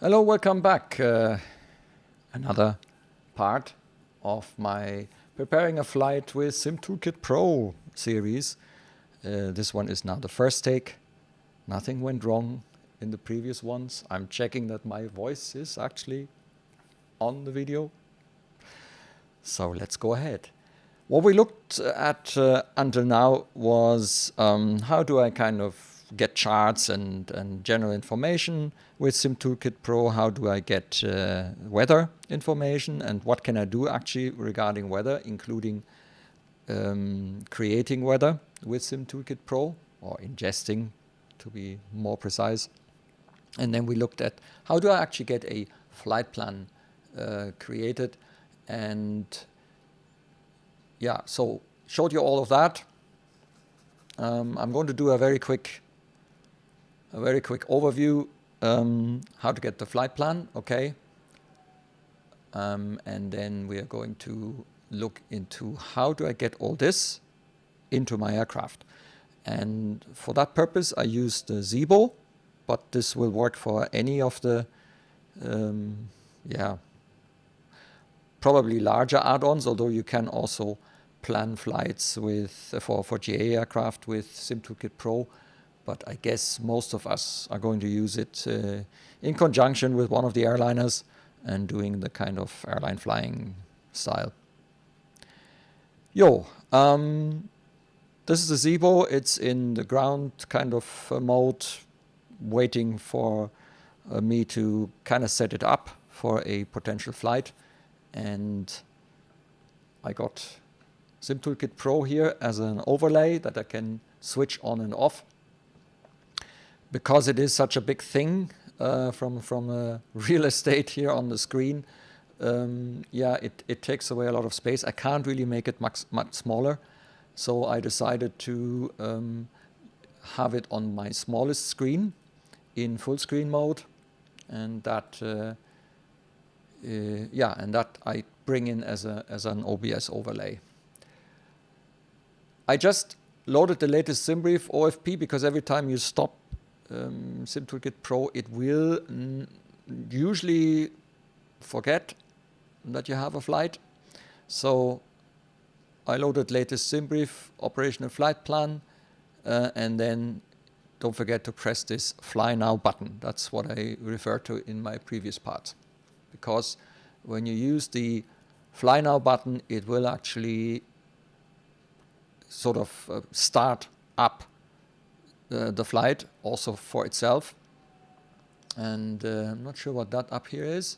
Hello, welcome back. Another part of my Preparing a Flight with SimToolkitPro series. This one is now the first take. Nothing went wrong in the previous ones. I'm checking that my voice is actually on the video. So let's go ahead. What we looked at until now was how do I kind of get charts and general information with SimToolkitPro. How do I get weather information, and what can I do actually regarding weather, including creating weather with SimToolkitPro, or ingesting to be more precise. And then we looked at how do I actually get a flight plan created, and yeah, so showed you all of that. I'm going to do a very quick overview, how to get the flight plan, okay? And then we are going to look into how do I get all this into my aircraft. And for that purpose, I used the Zibo, but this will work for any of the, probably larger add-ons, although you can also plan flights with for GA aircraft with SimToolkitPro. But I guess most of us are going to use it in conjunction with one of the airliners and doing the kind of airline flying style. This is the Zibo. It's in the ground kind of mode, waiting for me to kind of set it up for a potential flight. And I got SimToolkitPro here as an overlay that I can switch on and off. Because it is such a big thing from real estate here on the screen, it takes away a lot of space. I can't really make it much smaller, so I decided to have it on my smallest screen in full screen mode, and that I bring in as an OBS overlay. I just loaded the latest SimBrief OFP because every time you stop SimToolkitPro, it will usually forget that you have a flight. So I loaded latest SimBrief operational flight plan, and then don't forget to press this Fly Now button. That's what I referred to in my previous part. Because when you use the Fly Now button, it will actually sort of start up the flight also for itself. And I'm not sure what that up here is.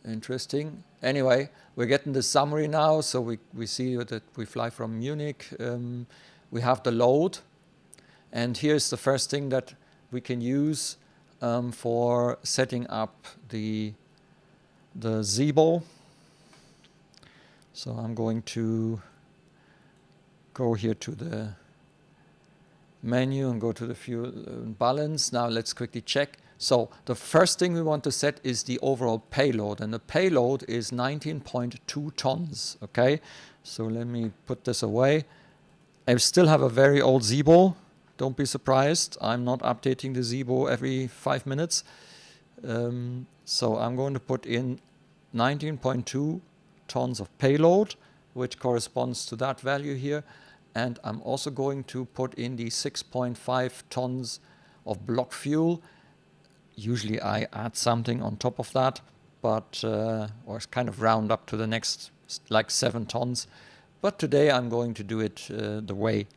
Interesting. Anyway, we're getting the summary now. So we see that we fly from Munich. We have the load. And here's the first thing that we can use for setting up the Zibo. So I'm going to go here to the menu and go to the fuel balance. Now let's quickly check. So the first thing we want to set is the overall payload, and the payload is 19.2 tons. Okay, so let me put this away. I still have a very old Zibo. Don't be surprised. I'm not updating the Zibo every 5 minutes. So I'm going to put in 19.2 tons of payload, which corresponds to that value here. And I'm also going to put in the 6.5 tons of block fuel. Usually I add something on top of that, but or kind of round up to the next like 7 tons. But today I'm going to do it the way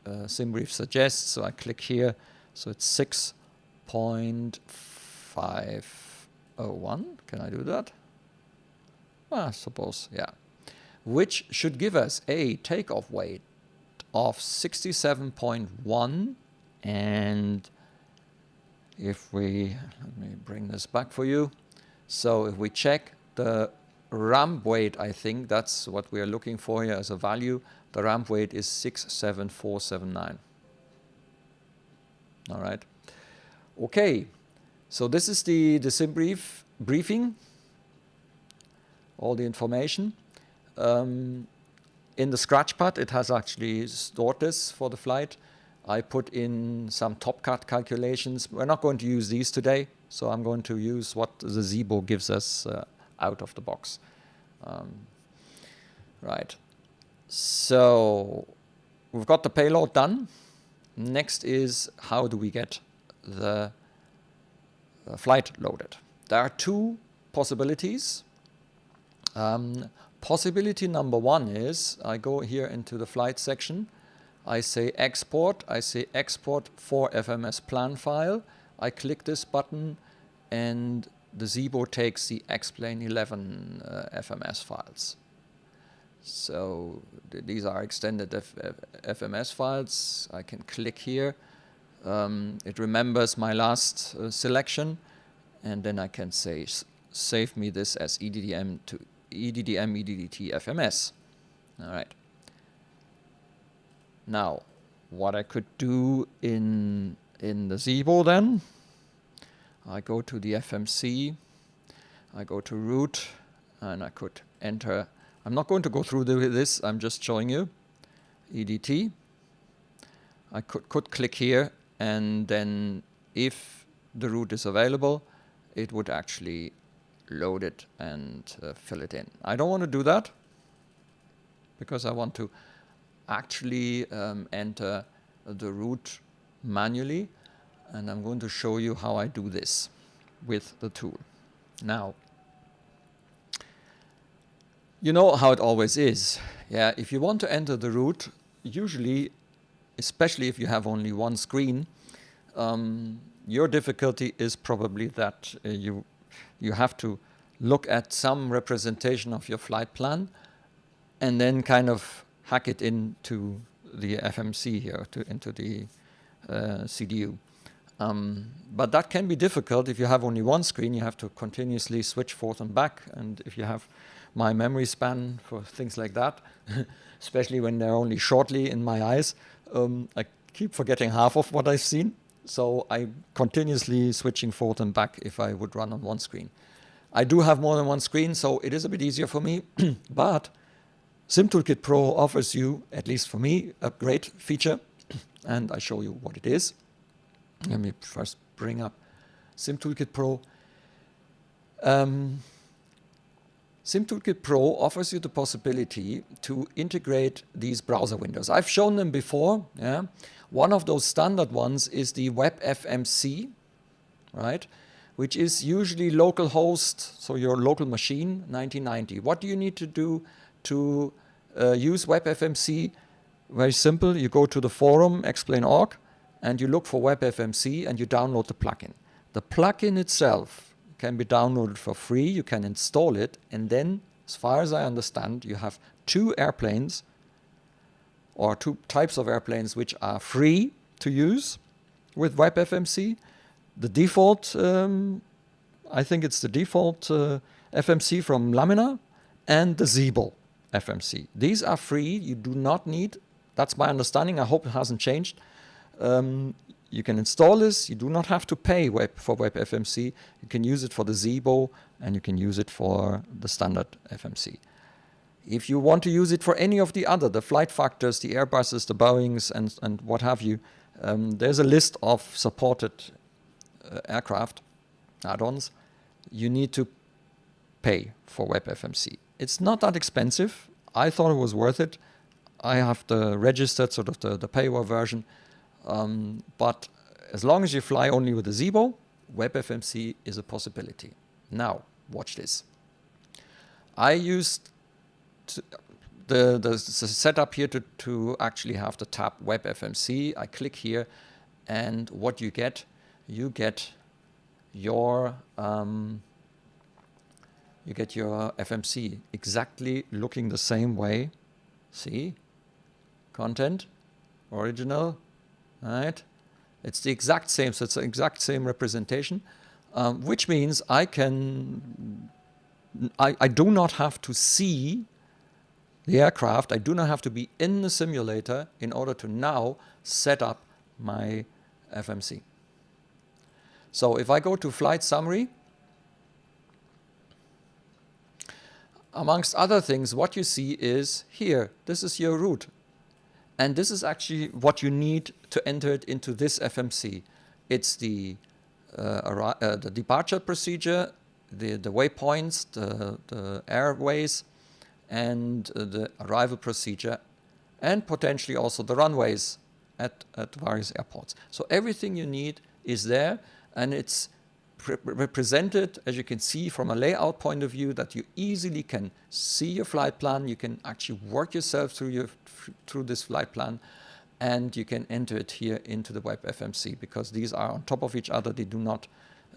SimBrief suggests. So I click here. So it's 6.501. Can I do that? I suppose, yeah. Which should give us a takeoff weight of 67.1. And if we, let me bring this back for you. So if we check the ramp weight, I think that's what we are looking for here as a value. The ramp weight is 67479. All right. Okay. So this is the SimBrief briefing. All the information. In the scratch pad, it has actually stored this for the flight. I put in some top cut calculations. We're not going to use these today, so I'm going to use what the Zibo gives us out of the box. Right. So we've got the payload done. Next is how do we get the flight loaded? There are two possibilities. Possibility number one is I go here into the flight section. I say export. I say export for FMS plan file. I click this button and the Zibo takes the X-Plane 11 FMS files. So these are extended FMS files. I can click here. It remembers my last selection, and then I can say save me this as EDDM to EDDM EDDT FMS. All right. Now, what I could do in the Zibo then, I go to the FMC, I go to root, and I could enter. I'm not going to go through this, I'm just showing you. EDT. I could click here, and then if the root is available, it would actually load it and fill it in. I don't want to do that because I want to actually enter the root manually, and I'm going to show you how I do this with the tool. Now, you know how it always is. Yeah, if you want to enter the root, usually, especially if you have only one screen, your difficulty is probably that you have to look at some representation of your flight plan and then kind of hack it into the FMC here, into the CDU. But that can be difficult if you have only one screen. You have to continuously switch forth and back, and if you have my memory span for things like that, especially when they're only shortly in my eyes, I keep forgetting half of what I've seen. So I'm continuously switching forth and back if I would run on one screen. I do have more than one screen, so it is a bit easier for me. But SimToolkitPro offers you, at least for me, a great feature, and I show you what it is. Let me first bring up SimToolkitPro. SimToolkitPro offers you the possibility to integrate these browser windows. I've shown them before. Yeah? One of those standard ones is the WebFMC, right? Which is usually localhost, so your local machine, 1990. What do you need to do to use WebFMC? Very simple. You go to the forum, explain.org, and you look for WebFMC and you download the plugin. The plugin itself can be downloaded for free. You can install it, and then, as far as I understand, you have two airplanes or two types of airplanes which are free to use with WebFMC. The default, I think it's the default FMC from Lamina, and the Zibo FMC. These are free. You do not need, that's my understanding, I hope it hasn't changed. You can install this. You do not have to pay for WebFMC. You can use it for the Zibo, and you can use it for the standard FMC. If you want to use it for any of the other, the flight factors, the Airbuses, the Boeings, and what have you, there's a list of supported aircraft add-ons. You need to pay for WebFMC. It's not that expensive. I thought it was worth it. I have the registered, sort of the paywall version. But as long as you fly only with the Zibo, WebFMC is a possibility. Now, watch this. I used the setup here to actually have the tab WebFMC. I click here, and what you get your FMC exactly looking the same way. See, content, original. Right, it's the exact same, so it's the exact same representation, which means I do not have to see the aircraft. I do not have to be in the simulator in order to now set up my FMC. So if I go to flight summary, amongst other things, what you see is here, this is your route. And this is actually what you need to enter it into this FMC. It's the departure procedure, the waypoints, the airways, and the arrival procedure, and potentially also the runways at various airports. So everything you need is there, and it's represented, as you can see, from a layout point of view, that you easily can see your flight plan. You can actually work yourself through this flight plan, and you can enter it here into the web FMC, because these are on top of each other. They do not,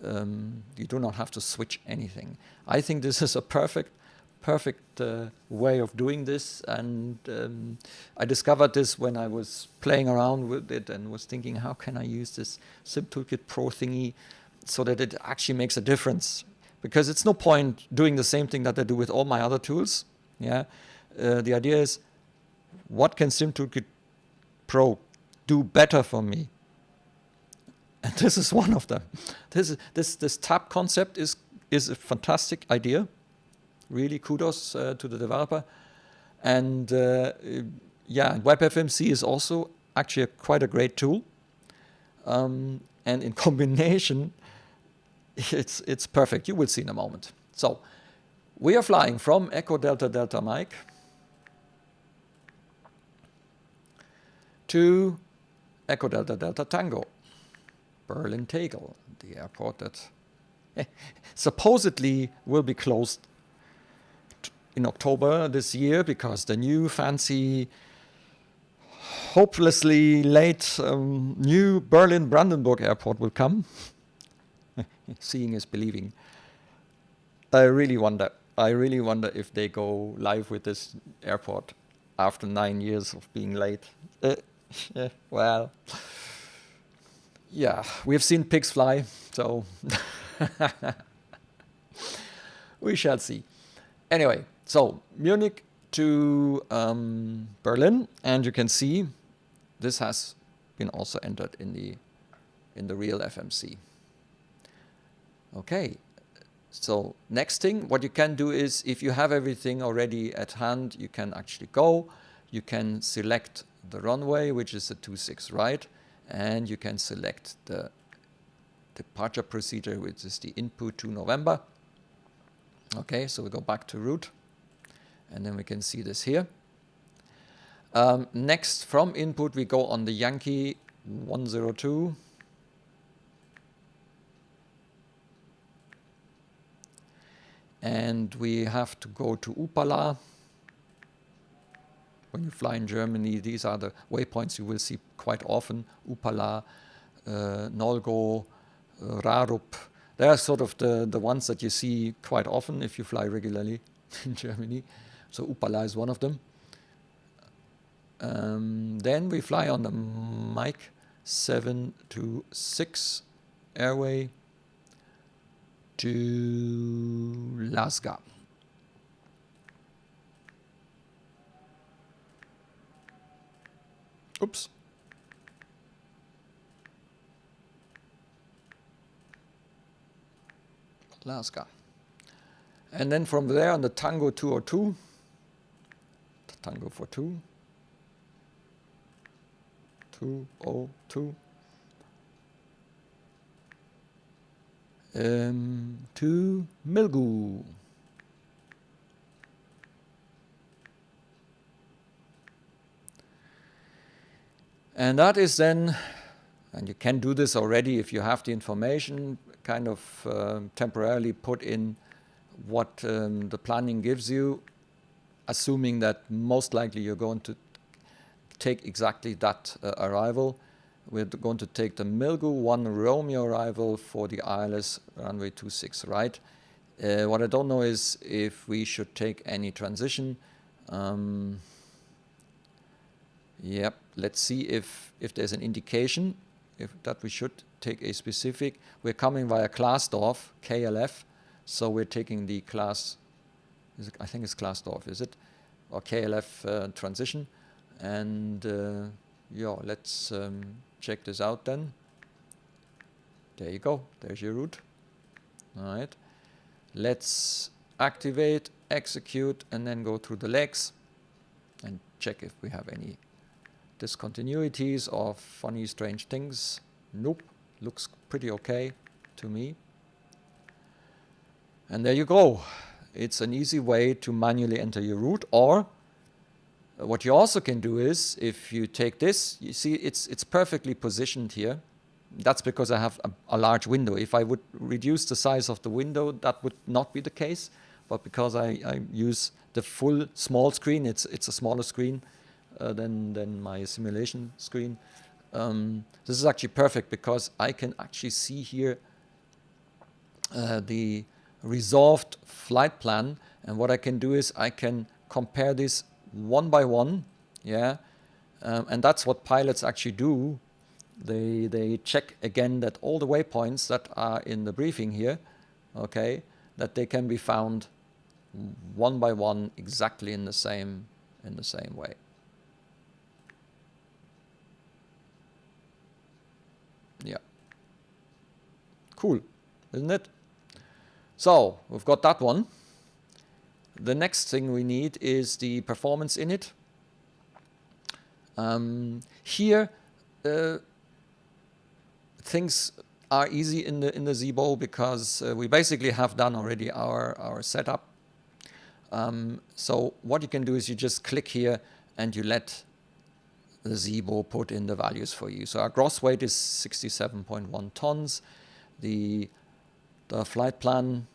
you do not have to switch anything. I think this is a perfect way of doing this, and I discovered this when I was playing around with it and was thinking, how can I use this SimToolkitPro thingy so that it actually makes a difference? Because it's no point doing the same thing that I do with all my other tools. Yeah, the idea is, what can SimToolkitPro do better for me? And this is one of them. This tab concept is a fantastic idea. Really kudos to the developer. And yeah, WebFMC is also actually quite a great tool. And in combination, it's perfect. You will see in a moment. So we are flying from Echo Delta Delta Mike to Echo Delta Delta Tango, Berlin Tegel, the airport that supposedly will be closed in October this year, because the new fancy, hopelessly late new Berlin Brandenburg airport will come. Seeing is believing. I really wonder if they go live with this airport after 9 years of being late. Well, yeah, we've seen pigs fly, so we shall see. Anyway, so Munich to Berlin, and you can see this has been also entered in the real FMC. Okay, so next thing, what you can do is, if you have everything already at hand, you can actually go. You can select the runway, which is the 26 right, and you can select the departure procedure, which is the input to November. Okay, so we go back to route, and then we can see this here. Next, from input, we go on the Yankee 102. And we have to go to Upala. When you fly in Germany, these are the waypoints you will see quite often. Upala, Nolgo, Rarup. They are sort of the ones that you see quite often if you fly regularly in Germany. So Upala is one of them. Then we fly on the Mike 726 airway to Lasga. Oops. Lasga. And then from there on the Tango 202, the Tango for 2, 202, to Milgu. And that is then, and you can do this already if you have the information, kind of temporarily put in what the planning gives you, assuming that most likely you're going to take exactly that arrival. We're going to take the Milgu 1 Romeo arrival for the ILS runway 26 right. What I don't know is if we should take any transition. Yep, let's see if there's an indication that we should take a specific. We're coming via Klaasdorf, KLF, so we're taking the class, I think it's Klaasdorf, is it? Or KLF transition. And yeah, let's check this out then. There you go, there's your route. All right, let's activate, execute, and then go through the legs and check if we have any discontinuities or funny, strange things. Nope, looks pretty okay to me. And there you go. It's an easy way to manually enter your route. Or what you also can do is, if you take this, you see it's perfectly positioned here. That's because I have a large window. If I would reduce the size of the window, that would not be the case. But because I use the full small screen, it's a smaller screen than my simulation screen. This is actually perfect because I can actually see here the resolved flight plan, and what I can do is I can compare this one by one, yeah, and that's what pilots actually do. They check again that all the waypoints that are in the briefing here, okay, that they can be found one by one exactly in the same way. Yeah. Cool, isn't it? So we've got that one. The next thing we need is the performance in it. Here, things are easy in the Zibo because we basically have done already our setup. So what you can do is you just click here and you let the Zibo put in the values for you. So our gross weight is 67.1 tons. The flight plan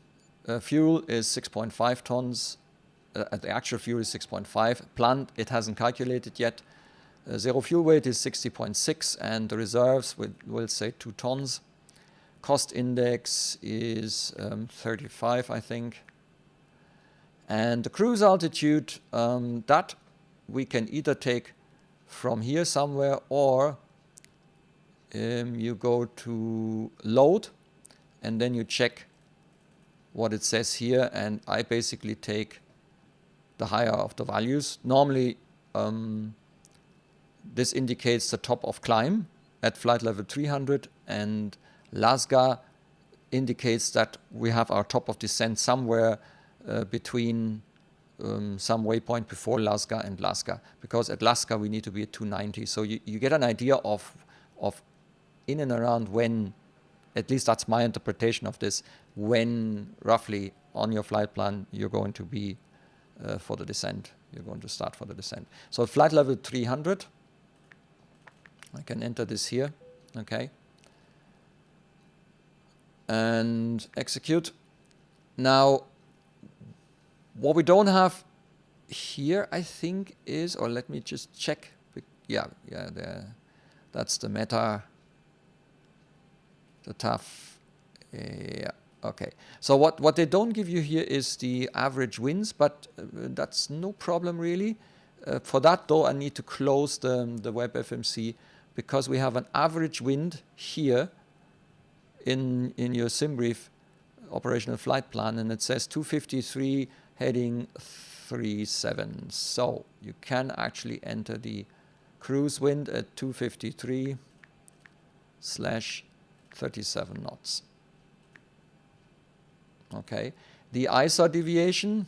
fuel is 6.5 tons. The actual fuel is 6.5. Planned, it hasn't calculated yet. Zero fuel weight is 60.6, and the reserves will say 2 tons. Cost index is 35, I think. And the cruise altitude, that we can either take from here somewhere, or you go to load and then you check what it says here, and I basically take the higher of the values. Normally this indicates the top of climb at flight level 300, and Lasga indicates that we have our top of descent somewhere between some waypoint before Lasga and Lasga, because at Lasga we need to be at 290. So you get an idea of in and around when, at least that's my interpretation of this, when roughly on your flight plan you're going to be for the descent. You're going to start for the descent. So flight level 300, I can enter this here, okay, and execute. Now, what we don't have here, I think, is, or let me just check. Yeah, that's the meta, the TAF. Yeah, okay. So what they don't give you here is the average winds, but that's no problem really. For that though, I need to close the WebFMC, because we have an average wind here in your SimBrief operational flight plan, and it says 253 heading 37. So you can actually enter the cruise wind at 253/37 knots. Okay, the ISA deviation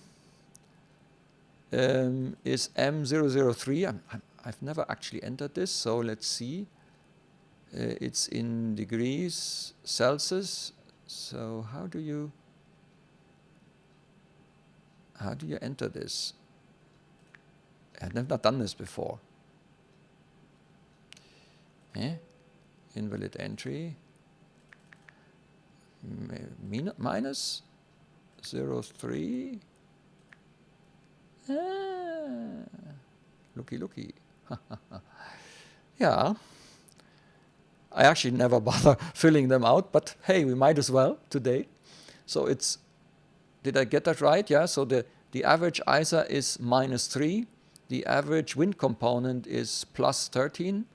is M003. I've never actually entered this, so let's see. It's in degrees Celsius. So how do you enter this? I've never done this before. Invalid entry. Minus 03. Looky. Yeah. I actually never bother filling them out, but hey, we might as well today. So it's, did I get that right? Yeah, so the average ISA is -3. The average wind component is +13.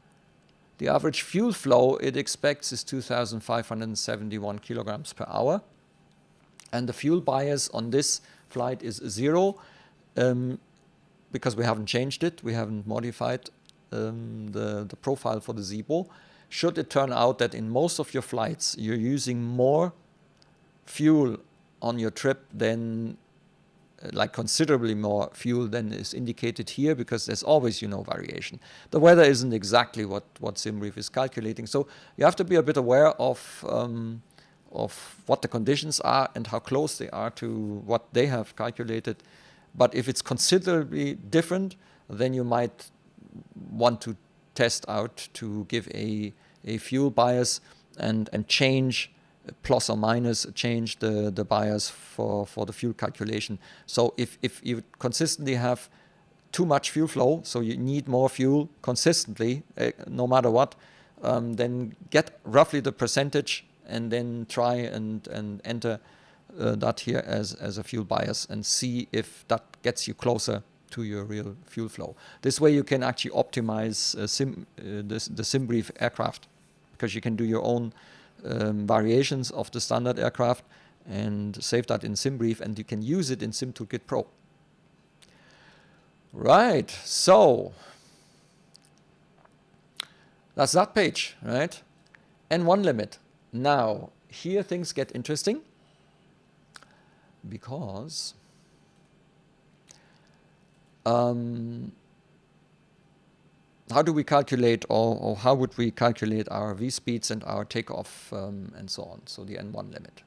The average fuel flow it expects is 2,571 kilograms per hour. And the fuel bias on this flight is 0, because we haven't changed it. We haven't modified the profile for the Zibo. Should it turn out that in most of your flights you're using more fuel on your trip than like considerably more fuel than is indicated here, because there's always, variation. The weather isn't exactly what SimBrief is calculating. So you have to be a bit aware of what the conditions are and how close they are to what they have calculated. But if it's considerably different, then you might want to test out to give a fuel bias and change, plus or minus, change the bias for the fuel calculation. So if you consistently have too much fuel flow, so you need more fuel consistently, no matter what, then get roughly the percentage and then try and enter that here as a fuel bias and see if that gets you closer to your real fuel flow. This way you can actually optimize the SimBrief aircraft, because you can do your own variations of the standard aircraft and save that in SimBrief, and you can use it in SimToolkitPro. Right, so that's that page, right? N1 limit. Now, here things get interesting, because how do we calculate, or how would we calculate our V-speeds and our takeoff and so on, so the N1 limit.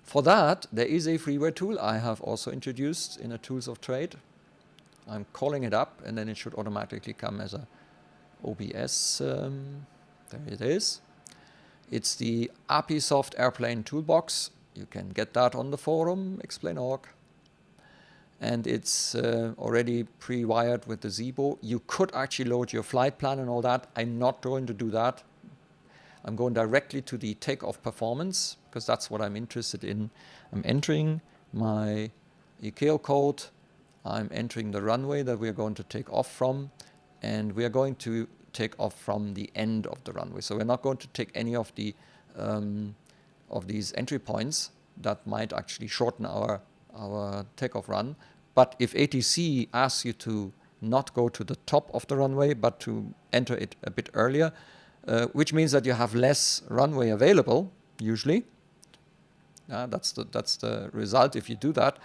For that, there is a freeware tool I have also introduced in a Tools of Trade. I'm calling it up, and then it should automatically come as a OBS. There it is. It's the APIsoft Airplane Toolbox. You can get that on the forum, explain.org. And it's already pre-wired with the Zibo. You could actually load your flight plan and all that. I'm not going to do that. I'm going directly to the takeoff performance, because that's what I'm interested in. I'm entering my ICAO code. I'm entering the runway that we're going to take off from, and we are going to take off from the end of the runway. So we're not going to take any of the of these entry points that might actually shorten our takeoff run. But if ATC asks you to not go to the top of the runway, but to enter it a bit earlier, which means that you have less runway available, usually. That's the result if you do that.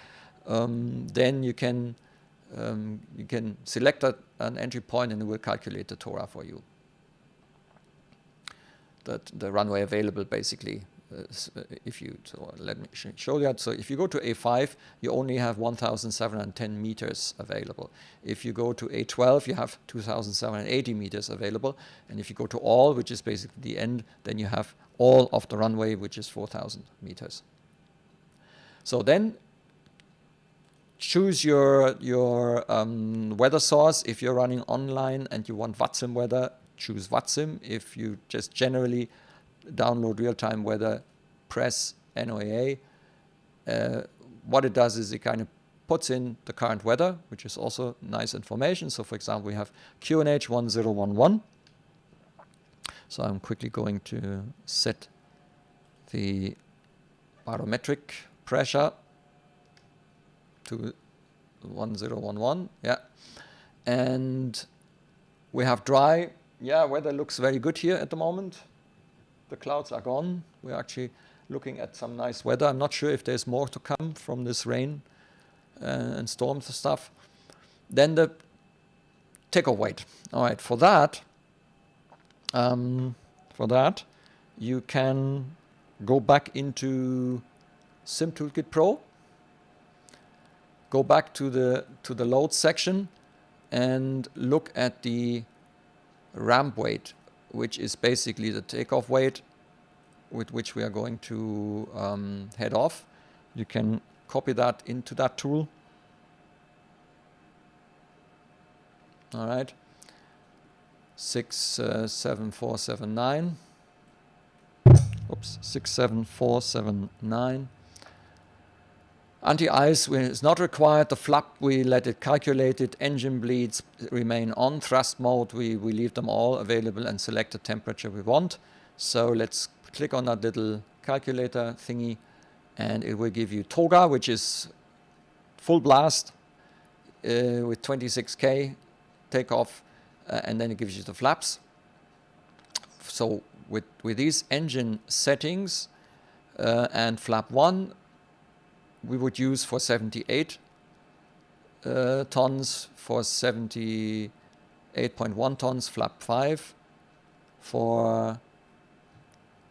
Then you can select an entry point, and it will calculate the TORA for you. The runway available, basically. So let me show that. So if you go to A5, you only have 1,710 meters available. If you go to A12, you have 2,780 meters available. And if you go to all, which is basically the end, then you have all of the runway, which is 4,000 meters. So then choose your weather source. If you're running online and you want VATSIM weather, choose VATSIM. If you just generally download real-time weather, press NOAA. What it does is it kind of puts in the current weather, which is also nice information. So for example, we have QNH 1011. So I'm quickly going to set the barometric pressure to 1011, yeah. And we have dry. Yeah, weather looks very good here at the moment. The clouds are gone. We're actually looking at some nice weather. I'm not sure if there's more to come from this rain and storms and stuff. Then the takeoff weight. All right, for that you can go back into SimToolkitPro. Go back to the load section and look at the ramp weight, which is basically the takeoff weight with which we are going to head off. You can copy that into that tool. All right, 67479. Oops, 67479. Anti-ice is not required. The flap, we let it calculate it. Engine bleeds remain on. Thrust mode, we leave them all available and select the temperature we want. So let's click on that little calculator thingy, and it will give you TOGA, which is full blast with 26K takeoff, and then it gives you the flaps. So with these engine settings and flap 1, we would use for 78 tons for 78.1 tons, flap 5. For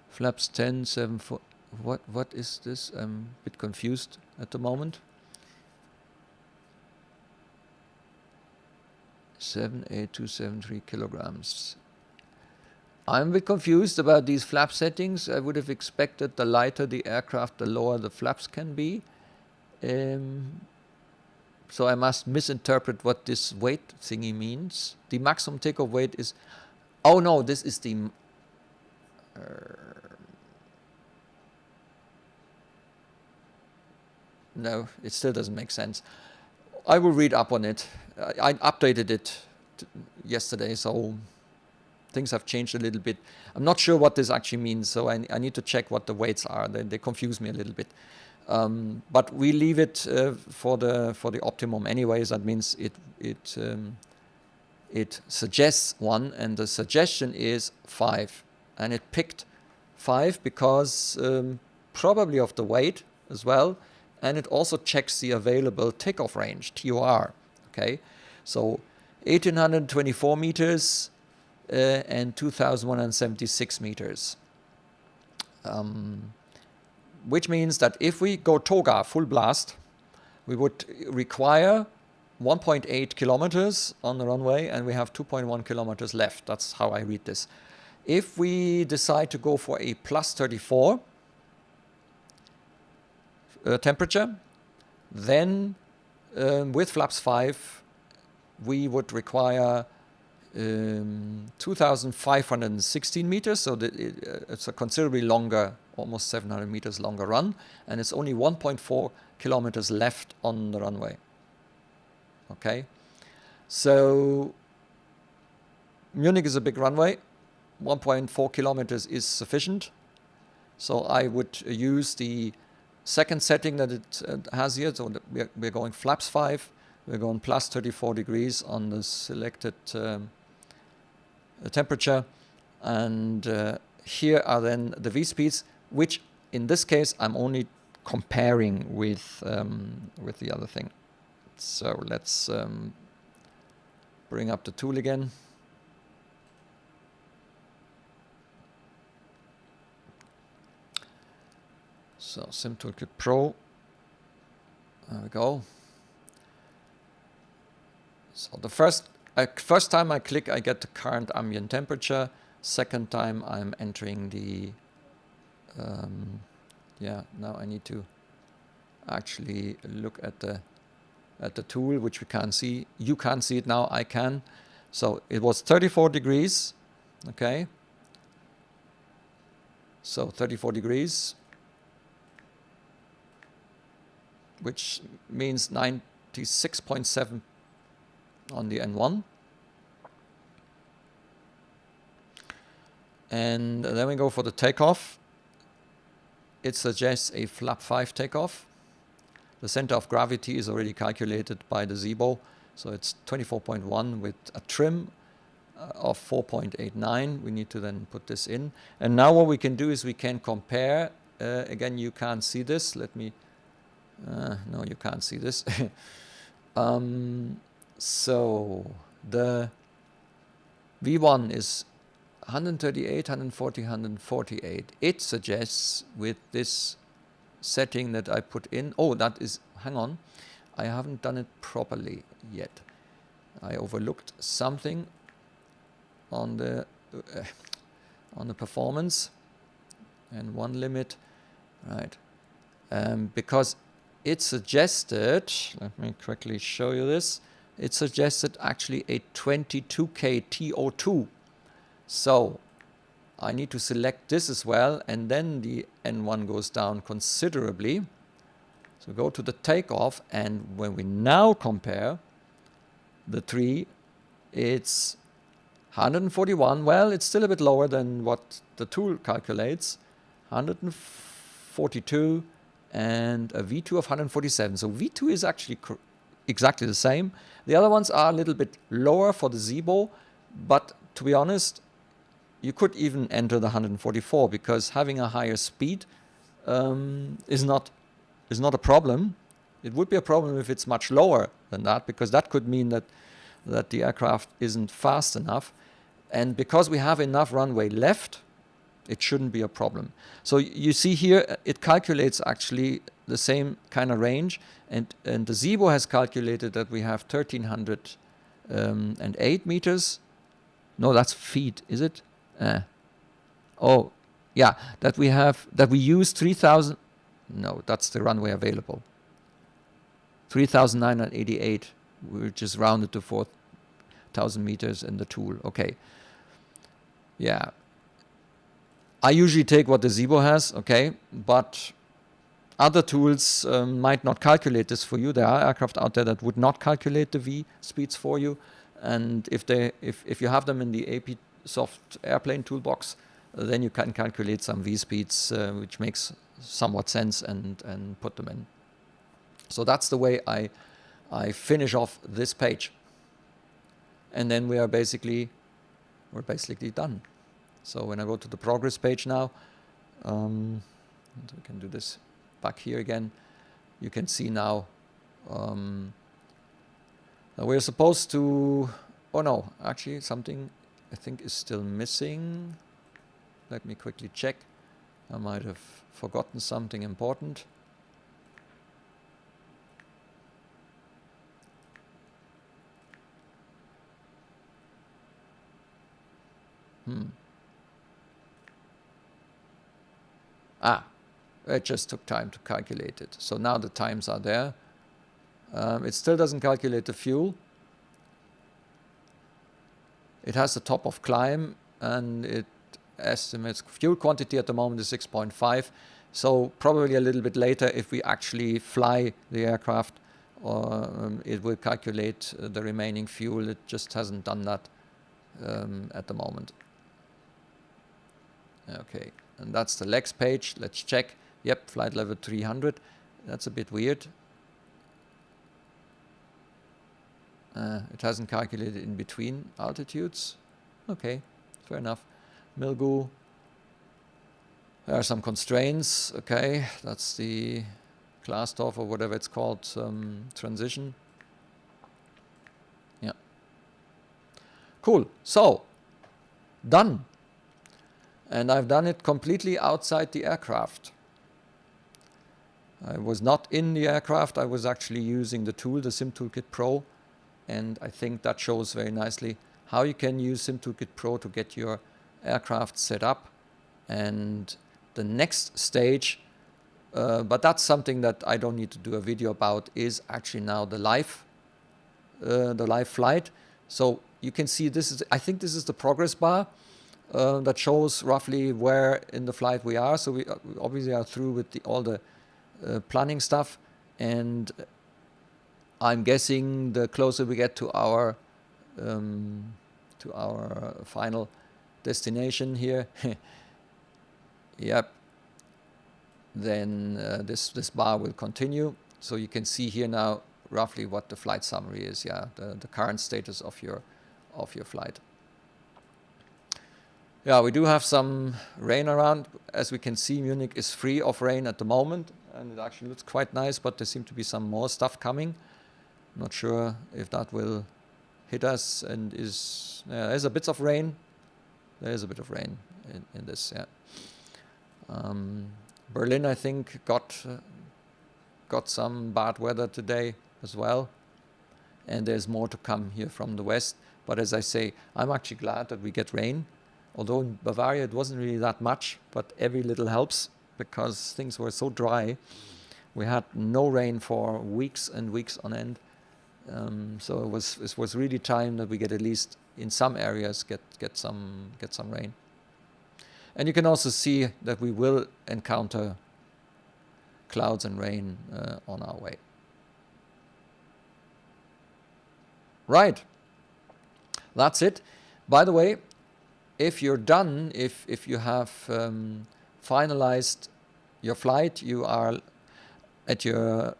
flaps 10, 7, 4. What is this? I'm a bit confused at the moment. 78273 kilograms. I'm a bit confused about these flap settings. I would have expected the lighter the aircraft, the lower the flaps can be. So I must misinterpret what this weight thingy means. The maximum takeoff weight is... Oh no, this is the... no, it still doesn't make sense. I will read up on it. I updated it yesterday, so things have changed a little bit. I'm not sure what this actually means, so I need to check what the weights are. They confuse me a little bit. But we leave it for the optimum anyways. That means it suggests 1, and the suggestion is 5. And it picked 5 because probably of the weight as well. And it also checks the available takeoff range, TOR. Okay, so 1,824 meters and 2,176 meters. Which means that if we go toga, full blast, we would require 1.8 kilometers on the runway, and we have 2.1 kilometers left. That's how I read this. If we decide to go for a plus 34 temperature, then with flaps 5, we would require 2,516 meters, so that it's a considerably longer, almost 700 meters longer run, and it's only 1.4 kilometers left on the runway. Okay, so Munich is a big runway, 1.4 kilometers is sufficient, so I would use the second setting that it has here. So we're going flaps 5, we're going plus 34 degrees on the selected temperature, and here are then the V speeds, which in this case I'm only comparing with the other thing. So let's bring up the tool again. So SimToolkitPro, there we go. So the first time I click, I get the current ambient temperature. Second time I'm entering the, yeah, now I need to actually look at the tool, which we can't see. You can't see it now, I can. So it was 34 degrees, okay. So 34 degrees, which means 96.7 on the N1. And then we go for the takeoff. It suggests a flap 5 takeoff. The center of gravity is already calculated by the Zibo, so it's 24.1 with a trim of 4.89. We need to then put this in. And now what we can do is we can compare. Again, you can't see this. Let me... no, you can't see this. So the V1 is 138, 140, 148. It suggests with this setting that I put in, oh, that is, hang on, I haven't done it properly yet. I overlooked something on the performance and one limit, right? Because it suggested, let me quickly show you this, it suggested actually a 22K TO2. So I need to select this as well, and then the N1 goes down considerably. So go to the takeoff, and when we now compare the three, it's 141. Well, it's still a bit lower than what the tool calculates. 142 and a V2 of 147. So V2 is actually exactly the same. The other ones are a little bit lower for the Zibo, but to be honest, you could even enter the 144 because having a higher speed is not a problem. It would be a problem if it's much lower than that, because that could mean that the aircraft isn't fast enough. And because we have enough runway left, it shouldn't be a problem. So you see here, it calculates actually the same kind of range. And the Zibo has calculated that we have 1,308 meters. No, that's feet, is it? Oh, yeah, that we use 3,000. No, that's the runway available. 3,988, which is rounded to 4,000 meters in the tool. Okay. Yeah. I usually take what the Zibo has, okay, but other tools might not calculate this for you. There are aircraft out there that would not calculate the V speeds for you, and if you have them in the AP Soft Airplane toolbox, then you can calculate some V speeds, which makes somewhat sense, and put them in. So that's the way I finish off this page, and then we're basically done. So when I go to the progress page now, and we can do this back here again, you can see now that we're supposed to, oh no, actually something I think is still missing. Let me quickly check. I might have forgotten something important. It just took time to calculate it. So now the times are there. It still doesn't calculate the fuel. It has the top of climb, and it estimates fuel quantity at the moment is 6.5. So probably a little bit later, if we actually fly the aircraft, it will calculate the remaining fuel. It just hasn't done that at the moment. Okay, and that's the legs page. Let's check. Yep, flight level 300. That's a bit weird. It hasn't calculated in between altitudes. Okay, fair enough. Milgu. There are some constraints. Okay, that's the Klasdorf or whatever it's called, transition. Yeah. Cool. So, done. And I've done it completely outside the aircraft. I was not in the aircraft. I was actually using the tool, the SimToolkitPro. And I think that shows very nicely how you can use SimToolkitPro to get your aircraft set up. And the next stage, but that's something that I don't need to do a video about, is actually now the live flight. So you can see this is, I think this is the progress bar that shows roughly where in the flight we are. So we obviously are through with all the planning stuff, and I'm guessing the closer we get to our final destination here, yep, then this bar will continue. So you can see here now roughly what the flight summary is. Yeah, the current status of your flight. Yeah, we do have some rain around. As we can see, Munich is free of rain at the moment, and it actually looks quite nice, but there seems to be some more stuff coming. Not sure if that will hit us, and there's a bit of rain. There is a bit of rain in this, yeah. Berlin, I think, got some bad weather today as well, and there's more to come here from the west. But as I say, I'm actually glad that we get rain. Although in Bavaria it wasn't really that much, but every little helps because things were so dry. We had no rain for weeks and weeks on end. So it was really time that we get, at least in some areas, get some rain. And you can also see that we will encounter clouds and rain on our way. Right. That's it. By the way, if you're done, if you have finalized your flight, you are at your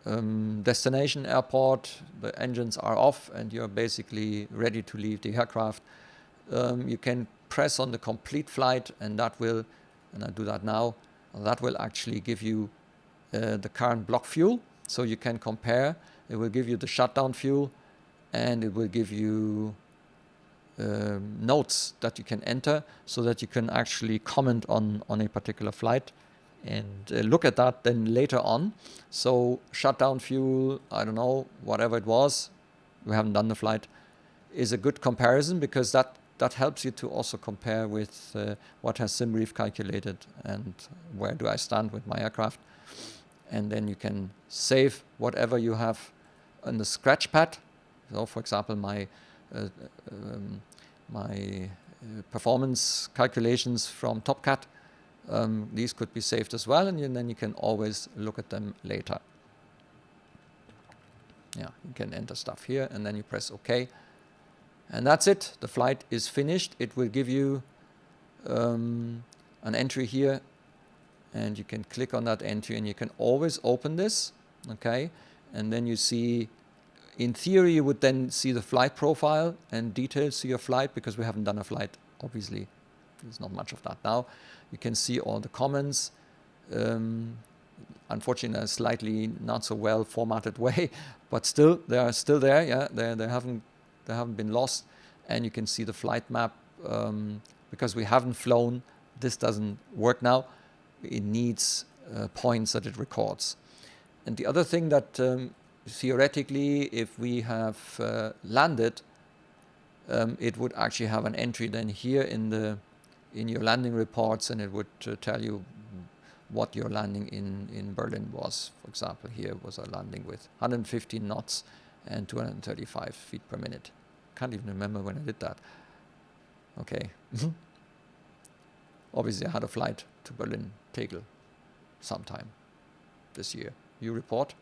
destination airport, the engines are off, and you're basically ready to leave the aircraft, you can press on the complete flight, and that will, and I do that now, that will actually give you the current block fuel. So you can compare. It will give you the shutdown fuel, and it will give you notes that you can enter so that you can actually comment on a particular flight and look at that then later on. So shutdown fuel, I don't know, whatever it was, we haven't done the flight, is a good comparison, because that helps you to also compare with what has SimReef calculated and where do I stand with my aircraft. And then you can save whatever you have on the scratch pad. So for example, my performance calculations from TopCat, these could be saved as well, and then you can always look at them later. Yeah, you can enter stuff here, and then you press OK. And that's it. The flight is finished. It will give you an entry here, and you can click on that entry, and you can always open this. Okay, and then you see, in theory, you would then see the flight profile and details to your flight, because we haven't done a flight, obviously. There's not much of that now. You can see all the comments. Unfortunately, in a slightly not so well formatted way, but still, they are still there. Yeah, they haven't been lost. And you can see the flight map. Because we haven't flown, this doesn't work now. It needs points that it records. And the other thing that theoretically, if we have landed, it would actually have an entry then here in your landing reports, and it would tell you what your landing in Berlin was. For example, here was a landing with 115 knots and 235 feet per minute. Can't even remember when I did that. Okay. Obviously, I had a flight to Berlin, Tegel, sometime this year. You report.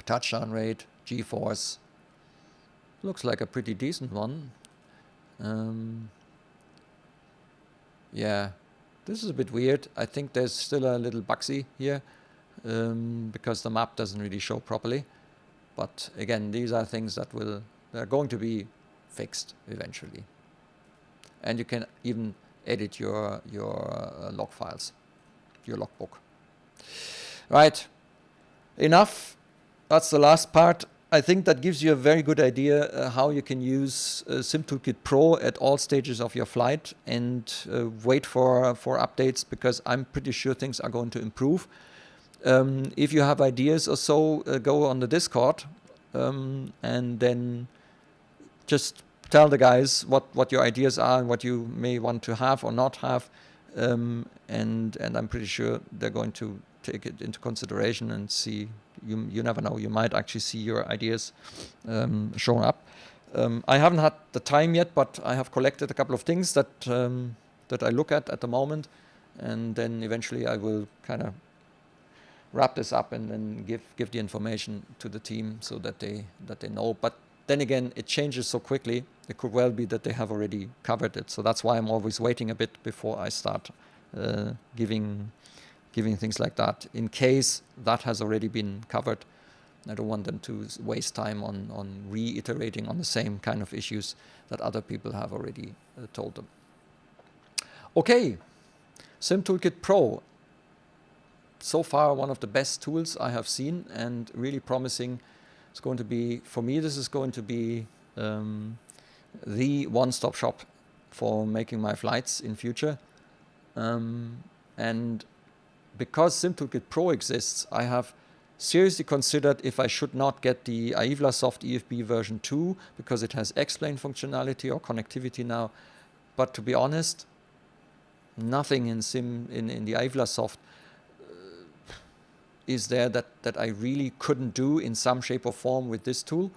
Touchdown rate, G-force. Looks like a pretty decent one. Yeah, this is a bit weird. I think there's still a little bugsy here because the map doesn't really show properly. But again, these are things that they're going to be fixed eventually. And you can even edit your log files, your logbook. Right, enough. That's the last part. I think that gives you a very good idea how you can use SimToolkitPro at all stages of your flight, and wait for updates, because I'm pretty sure things are going to improve. If you have ideas or so, go on the Discord and then just tell the guys what your ideas are and what you may want to have or not have. And I'm pretty sure they're going to take it into consideration and see. You never know, you might actually see your ideas shown up. I haven't had the time yet, but I have collected a couple of things that I look at the moment, and then eventually I will kind of wrap this up and then give the information to the team so that they know. But then again, it changes so quickly. It could well be that they have already covered it. So that's why I'm always waiting a bit before I start giving things like that, in case that has already been covered. I don't want them to waste time on reiterating on the same kind of issues that other people have already told them. Okay, SimToolkitPro. So far, one of the best tools I have seen, and really promising. It's going to be, for me, this is going to be the one-stop shop for making my flights in future. And because SimToolkitPro exists, I have seriously considered if I should not get the AIVLASoft EFB version 2, because it has X-Plane functionality or connectivity now. But to be honest, nothing in the AIVLASoft is there that I really couldn't do in some shape or form with this tool.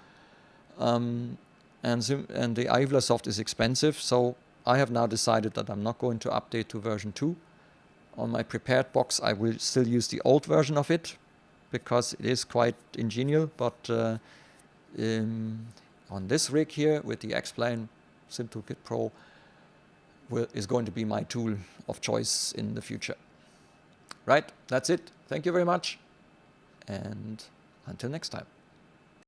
And the AIVLASoft is expensive, so I have now decided that I'm not going to update to version 2. On my prepared box, I will still use the old version of it, because it is quite ingenious. But on this rig here with the X-Plane, SimToolkitPro is going to be my tool of choice in the future. Right, that's it. Thank you very much, and until next time.